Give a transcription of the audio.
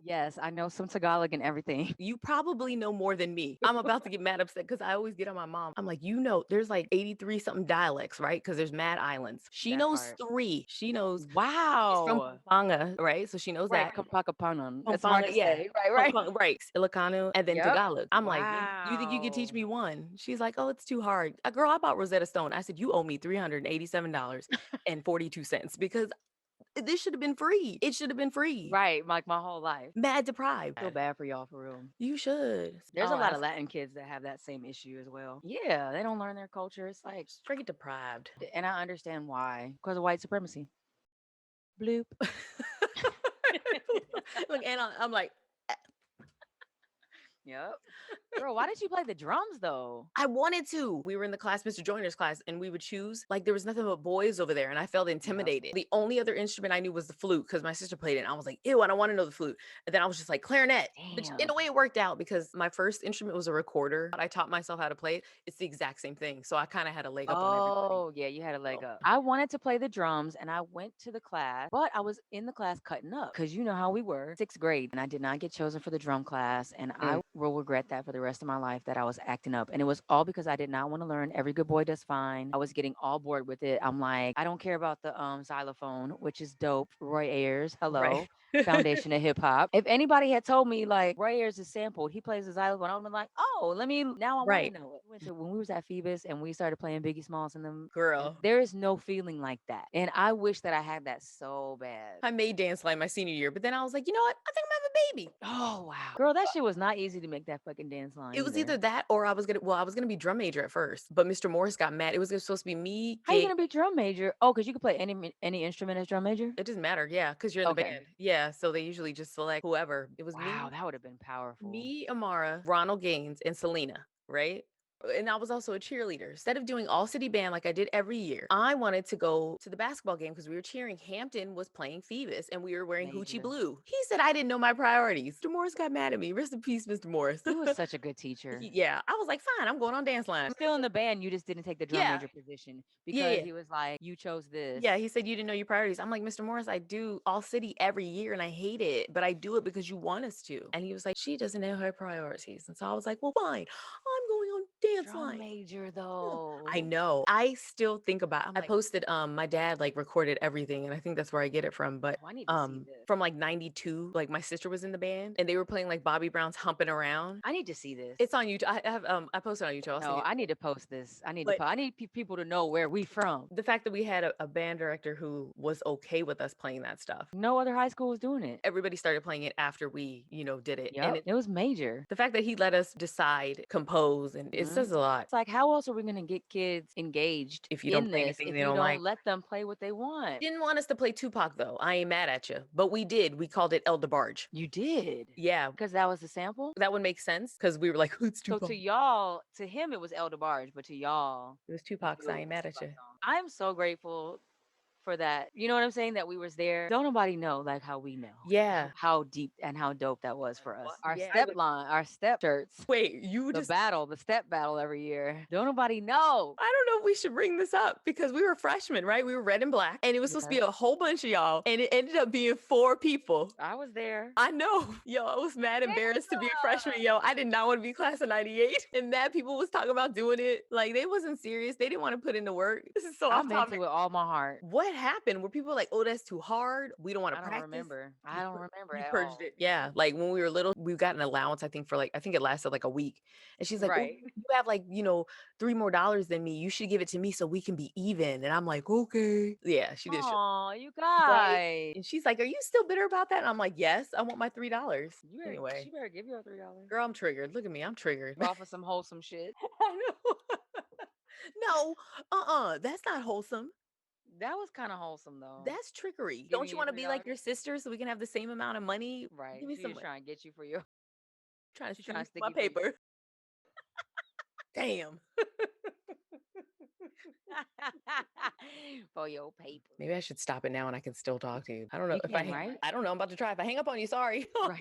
Yes, I know some Tagalog and everything. You probably know more than me. I'm about to get mad upset because I always get on my mom. I'm like, there's like 83 something dialects, right? Because there's mad islands. She That knows part. three. She knows she's from Wow. Pampanga, right? So she knows Right, that. Kapakapanan. It's hard Pampanga, to yeah. say. Right, right. Pampanga, right. Ilocano and then Yep. Tagalog. I'm like, you think you could teach Wow. me one? She's like, oh, it's too hard. Girl, I bought Rosetta Stone. I said, you owe me $387.42 because this should have been free. It should have been free. Right, like my whole life. Mad deprived. Feel bad for y'all for real. You should. There's a I'll lot of ask. Latin kids that have that same issue as well. Yeah, they don't learn their culture. It's like, Straight deprived. and I understand why. Because of white supremacy. Bloop. Look, and I'm like, Yep. Girl, why did you play the drums though? I wanted to. We were in the class, Mr. Joyner's class, and we would choose. Like, there was nothing but boys over there, and I felt Yep. intimidated. The only other instrument I knew was the flute because my sister played it. And I was like, ew, I don't want to know the flute. And then I was just like, clarinet. Which, in Damn. a way, it worked out because my first instrument was a recorder. I taught myself how to play it. It's the exact same thing. So I kind of had a leg up on everybody. Oh, yeah, you had a leg So, up. I wanted to play the drums and I went to the class, but I was in the class cutting up because you know how we were, sixth grade, and I did not get chosen for the drum class. And mm, I will regret that for the rest of my life that I was acting up. And it was all because I did not want to learn Every Good Boy Does Fine. I was getting all bored with it. I'm like, I don't care about the xylophone, which is dope. Roy Ayers, right. hello. Foundation of hip hop. If anybody had told me like Roy Ayers is sampled, he plays the xylophone, I would have been like, oh, let me now I want to Right. know it. When we was at Phoebus and we started playing Biggie Smalls and them, Girl. there is no feeling like that. And I wish that I had that so bad. I made Danceline my senior year, but then I was like, you know what? I think I'm having a baby. Oh wow. Girl, that shit was not easy to make that fucking dance line It was either. either that or I was gonna be drum major at first, but Mr. Morris got mad. It was supposed to be me, How you Gig. gonna be drum major? Oh, because you could play any instrument as drum major? It doesn't matter, yeah, because you're in the Okay. band. Yeah, so they usually just select whoever. It was Wow, that would have been powerful. Amara, Ronald Gaines, and Selena, right? And I was also a cheerleader. Instead of doing all city band like I did every year, I wanted to go to the basketball game because we were cheering. Hampton was playing Phoebus and we were wearing Hoochie Major. Blue. He said I didn't know my priorities. Mr. Morris got mad at me. Rest in peace, Mr. Morris. He was such a good teacher. Yeah, I was like, fine, I'm going on dance line. Still in the band, you just didn't take the drum Yeah, major position yeah, because yeah. he was like, you chose this. Yeah, he said you didn't know your priorities. I'm like, Mr. Morris, I do all city every year and I hate it, but I do it because you want us to. And he was like, she doesn't know her priorities. And so I was like, well, fine, I'm going on dance Drum line. major Yeah. I though. know. I still think about I posted my dad like recorded everything and I think that's where I get it from. But Oh, I need to see this. from like 92, like my sister was in the band and they were playing like Bobby Brown's Humping Around. I need to see this. It's on YouTube. I have I posted on YouTube. I'll send No, you. I need to post this. But I need people to know where we from. the fact that we had a band director who was okay with us playing that stuff. No other high school was doing it. Everybody started playing it after we, did it. And Yep, it was major. the fact that he let us decide, compose, and it Mhm. says a lot. It's like, how else are we gonna get kids engaged If you don't in play this anything if they you don't don't like. let them play what they want? Didn't want us to play Tupac though. I ain't mad at you, but we did. We called it El DeBarge. You did. Yeah, Because that was the sample? that would make sense because we were like, "It's So Tupac." to y'all, to him it was El DeBarge, but to y'all, It was you Tupac, so I it ain't was mad the at Tupac you. song. I'm so grateful for that. You know what I'm saying? That we was there. Don't nobody know like how we know. Yeah. How deep and how dope that was for us. Our Yeah. step line, our step shirts. Wait, you The just battle, the step battle every year. Don't nobody know. I don't know if we should bring this up because we were freshmen, right? We were red and black, and it was supposed to be Yes. a whole bunch of y'all, and it ended up being 4 people. I was there. I know. Yo, I was mad embarrassed to be a freshman. Yo, I did not want to be class of 98. And mad people was talking about doing it. Like they wasn't serious. They didn't want to put in the work. This is so I off meant topic. to with all my heart. What happened? Were people like, oh, that's too hard? We don't want to I don't practice. remember. You I don't pur- remember you at purged all. it. Yeah. Like when we were little, we got an allowance, I think, for like, I think it lasted like a week. And she's like, oh, Right. you have like, $3 more than me. You should give it to me so we can be even. And I'm like, okay. Yeah, she did. Oh, you Right. guys. And she's like, are you still bitter about that? And I'm like, yes, I want my $3. You better, Anyway, she better give you a $3. girl, I'm triggered. Look at me. I'm triggered. Off of some wholesome shit. I know. No, that's not wholesome. That was kind of wholesome though. That's trickery. Give Don't me you your want to be like $3. your sister so we can have the same amount of money? Right. Give me She some was trying to get you for your trying to she steal trying to stick my you for your paper. Damn. for your paper. Maybe I should stop it now and I can still talk to you. I don't know You if can, right? I don't know. I'm about to try. If I hang up on you, sorry. Right.